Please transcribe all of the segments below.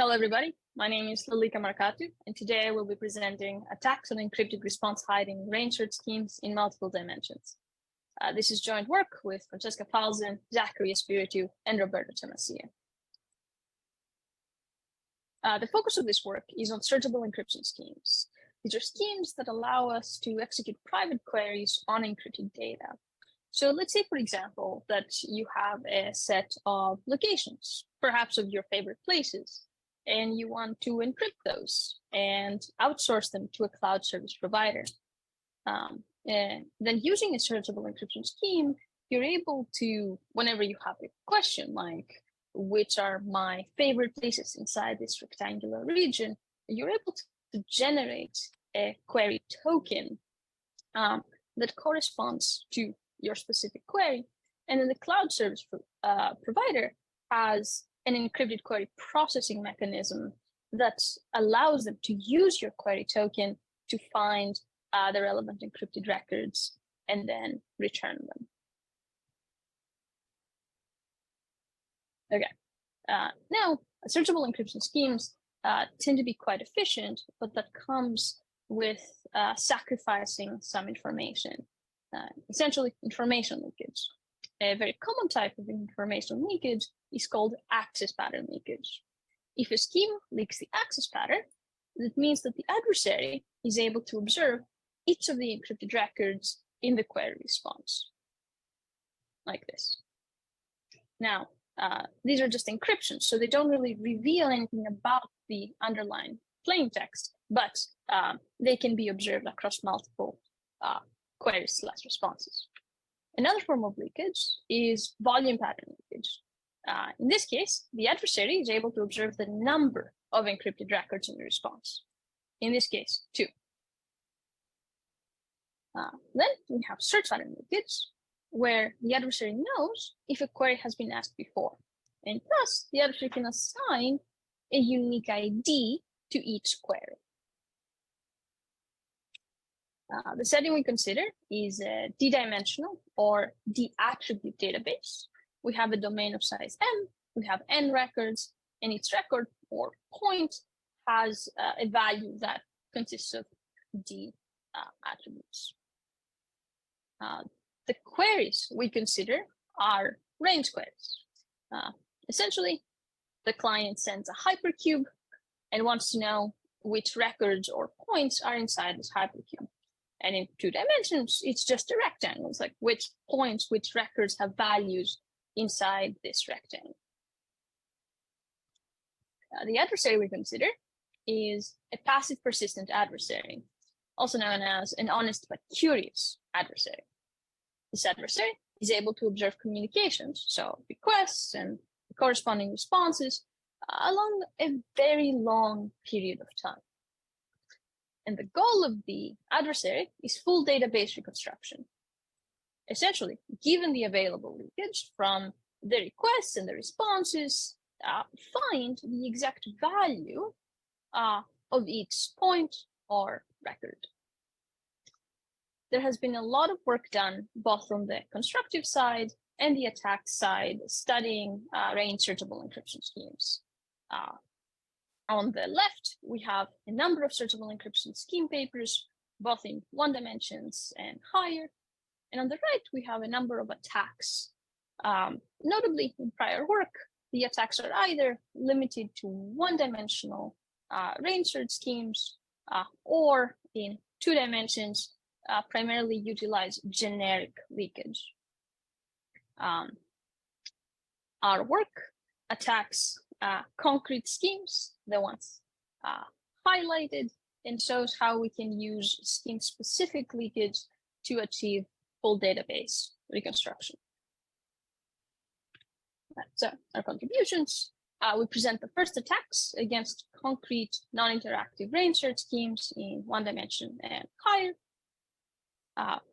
Hello, everybody. My name is Markatou, and today I will be presenting attacks on encrypted response hiding range search schemes in multiple dimensions. This is joint work with Francesca Falzan, Zachary Espiritu, and Roberto Tomasia. The focus of this work is on searchable encryption schemes. These are schemes that allow us to execute private queries on encrypted data. So let's say, for example, that you have a set of locations, perhaps of your favorite places, and you want to encrypt those and outsource them to a cloud service provider. And then using a searchable encryption scheme, you're able to, whenever you have a question like, which are my favorite places inside this rectangular region, you're able to generate a query token that corresponds to your specific query. And then the cloud service provider has an encrypted query processing mechanism that allows them to use your query token to find the relevant encrypted records and then return them. Okay. Now, searchable encryption schemes tend to be quite efficient, but that comes with sacrificing some information, essentially information leakage. A very common type of information leakage is called access pattern leakage. If a scheme leaks the access pattern, that means that the adversary is able to observe each of the encrypted records in the query response, like this. Now, these are just encryptions, so they don't really reveal anything about the underlying plain text, but they can be observed across multiple queries/responses. Another form of leakage is volume pattern leakage. In this case, the adversary is able to observe the number of encrypted records in the response. In this case, 2. Then we have search pattern leakage, where the adversary knows if a query has been asked before, and thus the adversary can assign a unique ID to each query. The setting we consider is a d-dimensional or d-attribute database. We have a domain of size m, we have n records, and each record or point has a value that consists of d attributes. The queries we consider are range queries. Essentially, the client sends a hypercube and wants to know which records or points are inside this hypercube. And in 2 dimensions, it's just a rectangle. It's like which points, which records have values inside this rectangle. The adversary we consider is a passive persistent adversary, also known as an honest but curious adversary. This adversary is able to observe communications, so requests and corresponding responses, along a very long period of time. And the goal of the adversary is full database reconstruction. Essentially, given the available leakage from the requests and the responses, find the exact value of each point or record. There has been a lot of work done both on the constructive side and the attack side, studying range searchable encryption schemes. On the left, we have a number of searchable encryption scheme papers, both in 1 dimensions and higher. And on the right, we have a number of attacks. Notably, in prior work, the attacks are either limited to 1-dimensional range search schemes or in 2 dimensions, primarily utilize generic leakage. Our work attacks concrete schemes, the ones highlighted, and shows how we can use scheme-specific leakage to achieve full database reconstruction. So our contributions, we present the first attacks against concrete non-interactive range search schemes in 1 dimension and higher.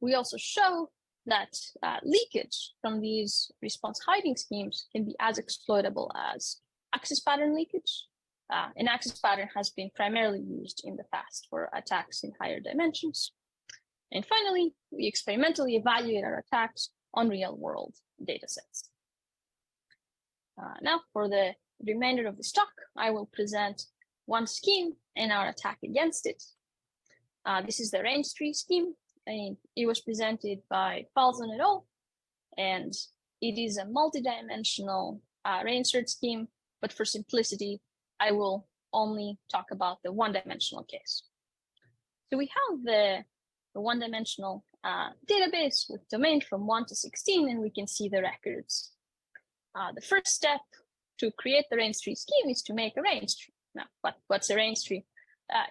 We also show that leakage from these response hiding schemes can be as exploitable as access pattern leakage. An access pattern has been primarily used in the past for attacks in higher dimensions. And finally, we experimentally evaluate our attacks on real-world datasets. Now for the remainder of this talk, I will present one scheme and our attack against it. This is the range tree scheme, and it was presented by Falzon et al. And it is a multidimensional range search scheme, but for simplicity, I will only talk about the one-dimensional case. So we have the one-dimensional database with domain from 1 to 16, and we can see the records. The first step to create the range tree scheme is to make a range tree. Now, what's a range tree?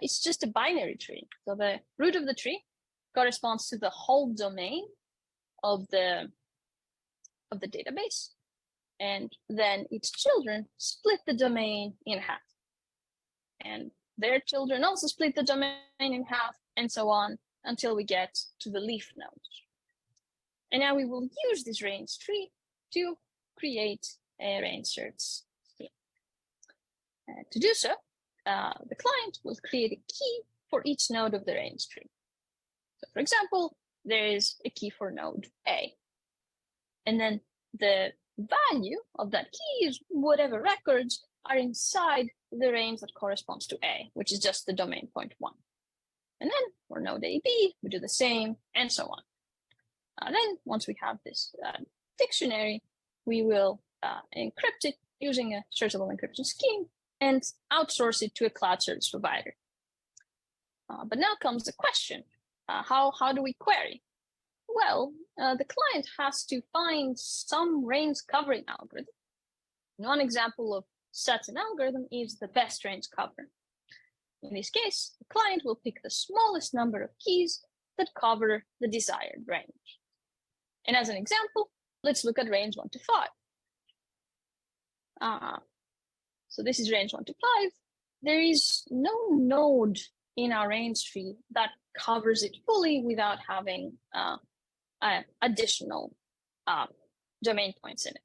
It's just a binary tree. So the root of the tree corresponds to the whole domain of the database, and then its children split the domain in half. And their children also split the domain in half, and so on until we get to the leaf node. And now we will use this range tree to create a range search scheme. To do so, the client will create a key for each node of the range tree. So for example, there is a key for node A. And then the value of that key is whatever records are inside the range that corresponds to A, which is just the domain point 1. And then for node AB, we do the same, and so on. Then once we have this dictionary, we will encrypt it using a searchable encryption scheme and outsource it to a cloud service provider. But now comes the question, how do we query? Well, the client has to find some range covering algorithm. One example of such an algorithm is the best range cover. In this case, the client will pick the smallest number of keys that cover the desired range. And as an example, let's look at range 1 to 5. So this is range 1 to 5. There is no node in our range tree that covers it fully without having additional domain points in it.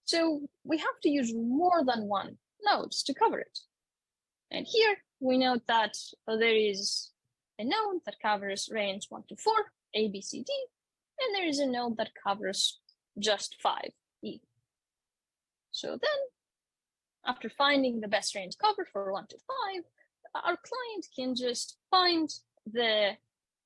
So we have to use more than one nodes to cover it. And here we note that there is a node that covers range 1 to 4, A, B, C, D, and there is a node that covers just 5, E. So then, after finding the best range cover for 1 to 5, our client can just find the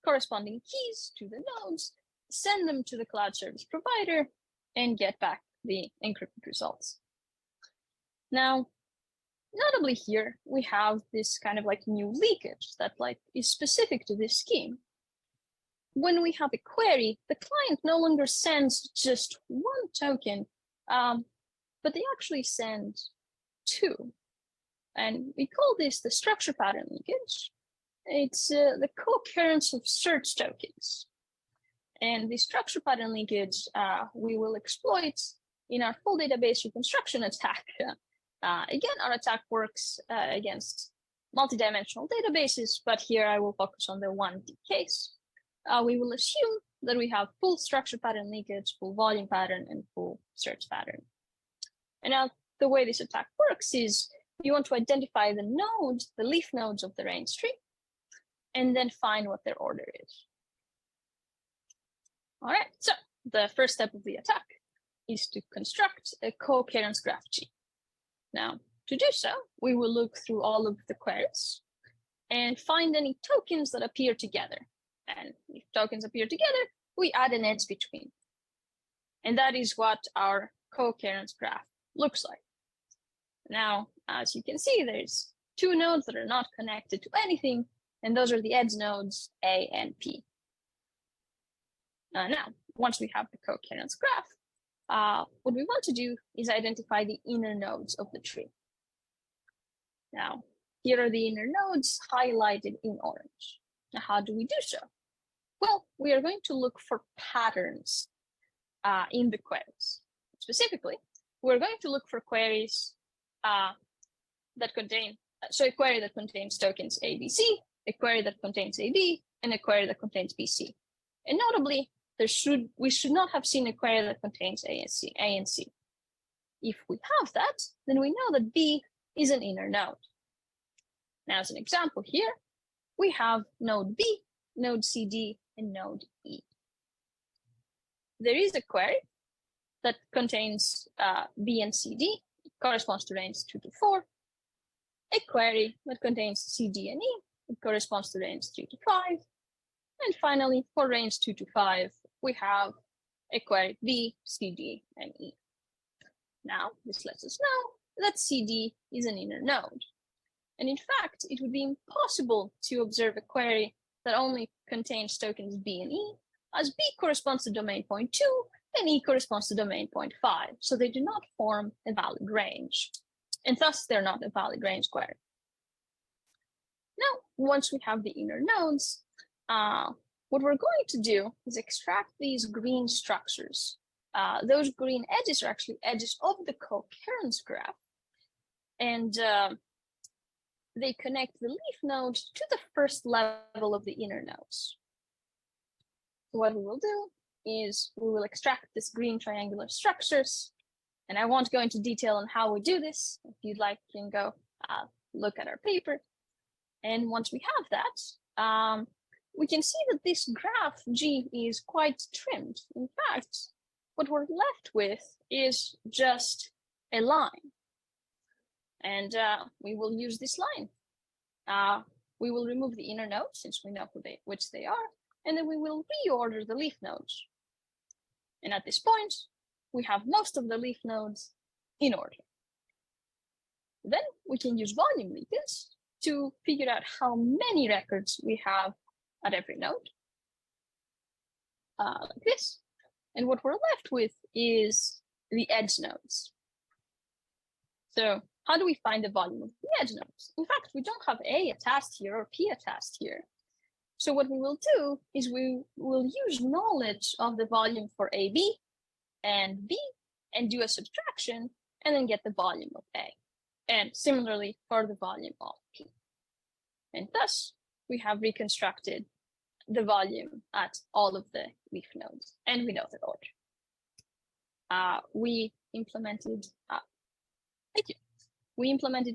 corresponding keys to the nodes, send them to the cloud service provider, and get back the encrypted results. Now, notably here, we have this kind of like new leakage that is specific to this scheme. When we have a query, the client no longer sends just one token, but they actually send 2. And we call this the structure pattern leakage. It's the co-occurrence of search tokens. And the structure pattern leakage we will exploit in our full database reconstruction attack. Again, our attack works against multidimensional databases, but here I will focus on the 1D case. We will assume that we have full structure pattern leakage, full volume pattern, and full search pattern. And now the way this attack works is you want to identify the nodes, the leaf nodes of the range tree, and then find what their order is. All right, so the first step of the attack is to construct a co-occurrence graph G. Now, to do so, we will look through all of the queries and find any tokens that appear together. And if tokens appear together, we add an edge between. And that is what our co-occurrence graph looks like. Now, as you can see, there's 2 nodes that are not connected to anything, and those are the edge nodes A and P. Now, once we have the co-occurrence graph, what we want to do is identify the inner nodes of the tree. Now, here are the inner nodes highlighted in orange. Now, how do we do so? Well, we are going to look for patterns in the queries. Specifically, we're going to look for queries that contain, so a query that contains tokens ABC, a query that contains AB, and a query that contains BC. And notably, we should not have seen a query that contains A and C. If we have that, then we know that B is an inner node. Now, as an example here, we have node B, node CD, and node E. There is a query that contains B and CD, corresponds to range 2 to 4. A query that contains C, D, and E, it corresponds to range 3 to 5. And finally, for range 2 to 5, we have a query B, C, D, and E. Now, this lets us know that CD is an inner node. And in fact, it would be impossible to observe a query that only contains tokens B and E, as B corresponds to domain point 2 and E corresponds to domain point 5. So they do not form a valid range. And thus, they're not a valid range query. Now, once we have the inner nodes, what we're going to do is extract these green structures. Those green edges are actually edges of the coherence graph. And they connect the leaf nodes to the first level of the inner nodes. So what we will do is we will extract this green triangular structures. And I won't go into detail on how we do this. If you'd like, you can go look at our paper. And once we have that, we can see that this graph G is quite trimmed. In fact, what we're left with is just a line. And we will use this line. We will remove the inner nodes since we know which they are, and then we will reorder the leaf nodes. And at this point, we have most of the leaf nodes in order. Then we can use volume leakage to figure out how many records we have at every node, like this. And what we're left with is the edge nodes. So how do we find the volume of the edge nodes? In fact, we don't have A attached here or P attached here. So what we will do is we will use knowledge of the volume for AB and B and do a subtraction and then get the volume of A. And similarly for the volume of P. And thus, we have reconstructed the volume at all of the leaf nodes, and we know the order. We implemented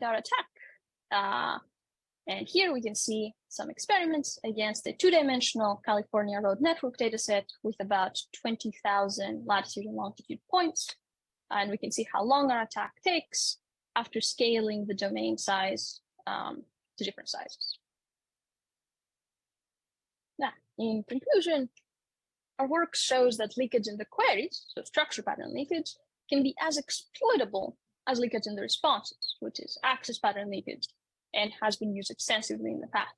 our attack. And here we can see some experiments against a two-dimensional California road network dataset with about 20,000 latitude and longitude points. And we can see how long our attack takes after scaling the domain size to different sizes. Now, in conclusion, our work shows that leakage in the queries, so structure pattern leakage, can be as exploitable as leakage in the responses, which is access pattern leakage, and has been used extensively in the past.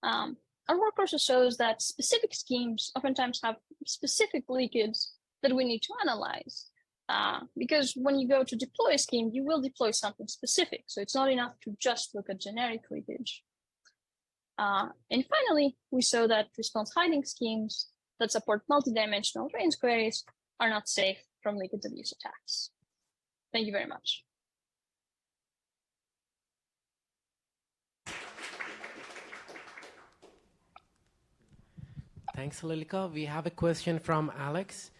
Our work also shows that specific schemes oftentimes have specific leakage that we need to analyze, because when you go to deploy a scheme, you will deploy something specific. So it's not enough to just look at generic leakage. And finally, we saw that response hiding schemes that support multidimensional range queries are not safe from leakage abuse attacks. Thank you very much. Thanks, Lilika. We have a question from Alex.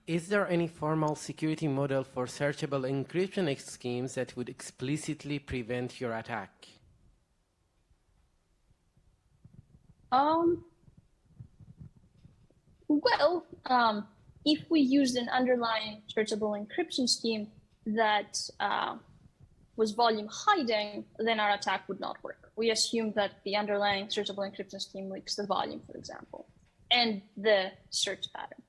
Is there any formal security model for searchable encryption schemes that would explicitly prevent your attack? If we used an underlying searchable encryption scheme that was volume hiding, then our attack would not work. We assume that the underlying searchable encryption scheme leaks the volume, for example, and the search pattern.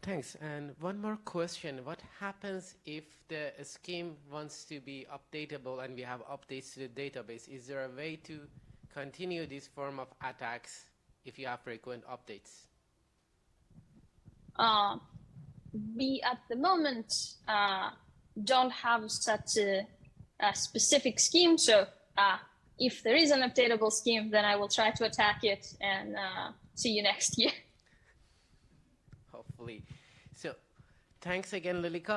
Thanks. And one more question. What happens if the scheme wants to be updatable and we have updates to the database? Is there a way to continue this form of attacks if you have frequent updates? We, at the moment, don't have such a specific scheme. So if there is an updatable scheme, then I will try to attack it and see you next year. Hopefully. So thanks again, Lilika.